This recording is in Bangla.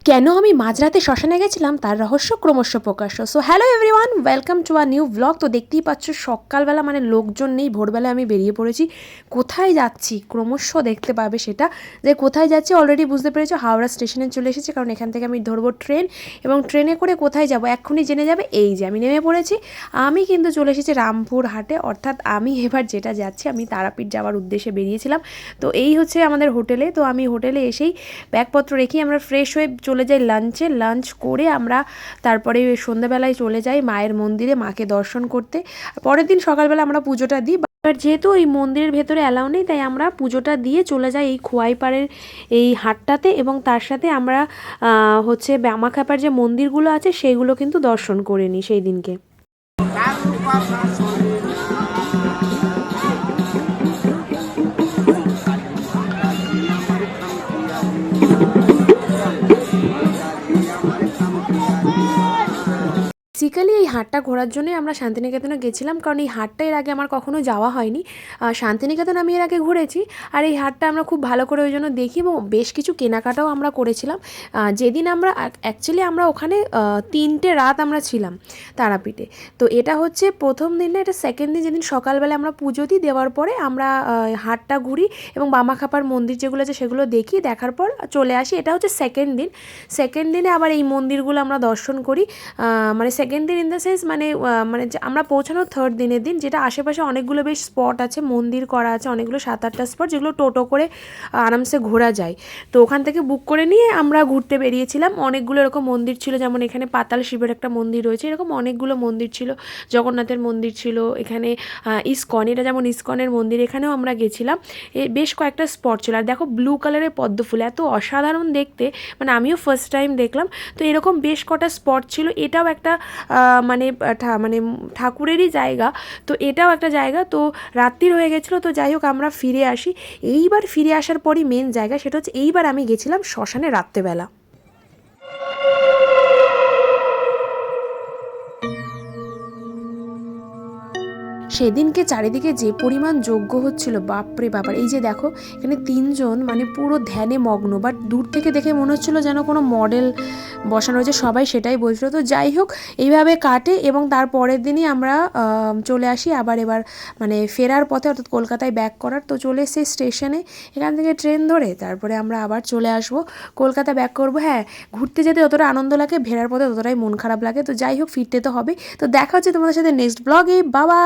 কেন আমি মাঝরাতে শ্মশানে গেছিলাম তার রহস্য ক্রমশ প্রকাশ্য। So hello everyone, welcome to a new blog. তো দেখতেই পাচ্ছ সকালবেলা মানে লোকজন নেই, ভোরবেলায় আমি বেরিয়ে পড়েছি। কোথায় যাচ্ছি ক্রমশ দেখতে পাবে সেটা, যে কোথায় যাচ্ছি অলরেডি বুঝতে পেরেছো। হাওড়া স্টেশনে চলে এসেছি, কারণ এখান থেকে আমি ধরবো ট্রেন, এবং ট্রেনে করে কোথায় যাব এক্ষুনি জেনে যাবে। এই যে আমি নেমে পড়েছি। আমি কিন্তু চলে এসেছি রামপুরহাটে, অর্থাৎ আমি এবার যেটা যাচ্ছি, আমি তারাপীঠ যাওয়ার উদ্দেশ্যে বেরিয়েছিলাম। তো এই হচ্ছে আমাদের হোটেলে। তো আমি হোটেলে এসেই ব্যাগপত্র রেখে আমরা ফ্রেশ হয়ে চলে যাই লাঞ্চে। লাঞ্চ করে আমরা তারপরে সন্ধ্যাবেলায় চলে যাই মায়ের মন্দিরে মাকে দর্শন করতে। পরের দিন সকালবেলা আমরা পুজোটা দিই। এবার যেহেতু এই মন্দিরের ভেতরে অ্যালাউ নেই, তাই আমরা পুজোটা দিয়ে চলে যাই এই খোয়াইপাড়ের এই হাটটাতে, এবং তার সাথে আমরা হচ্ছে বামাখ্যাপার যে মন্দিরগুলো আছে সেইগুলো কিন্তু দর্শন করে নিই সেই দিনকে। বেসিক্যালি এই হাটটা ঘোরার জন্যই আমরা শান্তিনিকেতনে গেছিলাম, কারণ এই হাটটা এর আগে আমার কখনো যাওয়া হয়নি। শান্তিনিকেতন আমি এর আগে ঘুরেছি, আর এই হাটটা আমরা খুব ভালো করে ওই জন্য দেখি, এবং বেশ কিছু কেনাকাটাও আমরা করেছিলাম। যেদিন আমরা অ্যাকচুয়ালি আমরা ওখানে 3টে রাত আমরা ছিলাম তারাপীঠে। তো এটা হচ্ছে প্রথম দিন না, এটা সেকেন্ড দিন, যেদিন সকালবেলা আমরা পুজো দিই। দেওয়ার পরে আমরা হাটটা ঘুরি এবং বামাখ্যাপার মন্দির যেগুলো আছে সেগুলো দেখি, দেখার পর চলে আসি। এটা হচ্ছে সেকেন্ড দিন। সেকেন্ড দিনে আবার এই মন্দিরগুলো আমরা দর্শন করি। মানে সেকেন্ড দিন ইন দ্য সেন্স মানে আমরা পৌঁছানোর থার্ড দিনের দিন, যেটা আশেপাশে অনেকগুলো বেশ স্পট আছে, মন্দির করা আছে অনেকগুলো, 7-8টা স্পট, যেগুলো টোটো করে আরামসে ঘোরা যায়। তো ওখান থেকে বুক করে নিয়ে আমরা ঘুরতে বেরিয়েছিলাম। অনেকগুলো এরকম মন্দির ছিল, যেমন এখানে পাতাল শিবের একটা মন্দির রয়েছে, এরকম অনেকগুলো মন্দির ছিল। জগন্নাথের মন্দির ছিল এখানে, ইস্কন, এটা যেমন ইস্কনের মন্দির, এখানেও আমরা গেছিলাম। বেশ কয়েকটা স্পট ছিল। আর দেখো ব্লু কালারের পদ্ম ফুল, এত অসাধারণ দেখতে, মানে আমিও ফার্স্ট টাইম দেখলাম। তো এরকম বেশ কটা স্পট ছিল। এটাও একটা মানে মানে ঠাকুরেরই জায়গা। তো এটাও একটা জায়গা। তো রাত্রির হয়ে গেছিলো। তো যাই হোক আমরা ফিরে আসি। এইবার ফিরে আসার পরই মেন জায়গা, সেটা হচ্ছে এইবার আমি গেছিলাম শ্মশানে রাত্রেবেলা। সেদিনকে চারিদিকে যে পরিমাণ যজ্ঞ হচ্ছিল, বাপরে বাবার। এই যে দেখো এখানে 3জন মানে পুরো ধ্যানে মগ্ন, বাট দূর থেকে দেখে মনে হচ্ছিল যেন কোনো মডেল বসানো হয়েছে, সবাই সেটাই বলছিল। তো যাই হোক এইভাবে কাটে, এবং তার পরের দিনই আমরা চলে আসি আবার এবার মানে ফেরার পথে, অর্থাৎ কলকাতায় ব্যাক করার। তো চলে এসেছি স্টেশনে, এখান থেকে ট্রেন ধরে তারপরে আমরা আবার চলে আসবো, কলকাতা ব্যাক করবো। হ্যাঁ, ঘুরতে যেতে যতটা আনন্দ লাগে, ফেরার পথে ততটাই মন খারাপ লাগে। তো যাই হোক ফিরতে তো হবে। তো দেখা হচ্ছে তোমাদের সাথে নেক্সট ব্লগে। বাবা।